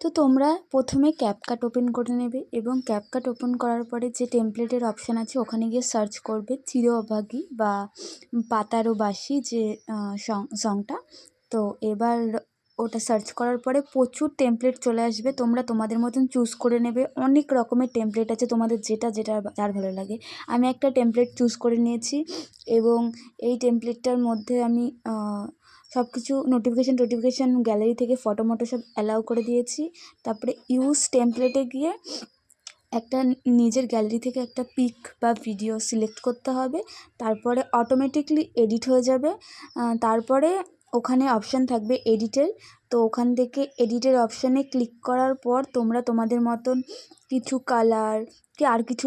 তো তোমরা প্রথমে ক্যাপকাট ওপেন করে নেবে এবং ক্যাপকাট ওপেন করার পরে যে টেমপ্লেটের অপশান আছে ওখানে গিয়ে সার্চ করবে চির অভাগী বা পাতারও বাসি যে সংটা। তো এবার ওটা সার্চ করার পরে প্রচুর টেমপ্লেট চলে আসবে, তোমরা তোমাদের মতন চুজ করে নেবে। অনেক রকমের টেমপ্লেট আছে, তোমাদের যেটা যার ভালো লাগে। আমি একটা টেমপ্লেট চুজ করে নিয়েছি এবং এই টেমপ্লেটটার মধ্যে আমি সব কিছু নোটিফিকেশান গ্যালারি থেকে ফটো মটো সব অ্যালাউ করে দিয়েছি। তারপরে ইউজ টেমপ্লেটে গিয়ে একটা নিজের গ্যালারি থেকে একটা পিক বা ভিডিও সিলেক্ট করতে হবে, তারপরে অটোমেটিকলি এডিট হয়ে যাবে। তারপরে ওখানে অপশান থাকবে এডিটের, তো ওখান থেকে এডিটের অপশানে ক্লিক করার পর তোমরা তোমাদের মতন কিছু কালার কি আর কিছু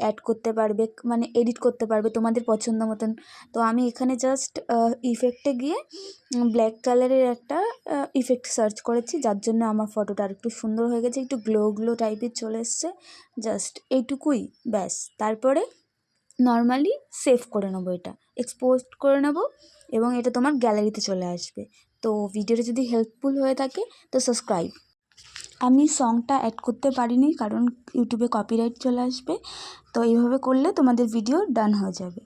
অ্যাড করতে পারবে, মানে এডিট করতে পারবে তোমাদের পছন্দ মতন। তো আমি এখানে জাস্ট ইফেক্টে গিয়ে ব্ল্যাক কালারের একটা ইফেক্ট সার্চ করেছি, যার জন্য আমার ফটোটা আর একটু সুন্দর হয়ে গেছে, একটু গ্লো টাইপের চলে এসছে। জাস্ট এইটুকুই, ব্যাস। তারপরে নর্মালি সেভ করে নেবো, এটা এক্সপোজ করে নেবো এবং এটা তোমার গ্যালারিতে চলে আসবে। তো ভিডিওটা যদি হেল্পফুল হয়ে থাকে তো সাবস্ক্রাইব। আমি সংটা অ্যাড করতে পারিনি কারণ ইউটিউবে কপিরাইট চলে আসবে, তো এইভাবে করলে তোমাদের ভিডিও ডান হয়ে যাবে।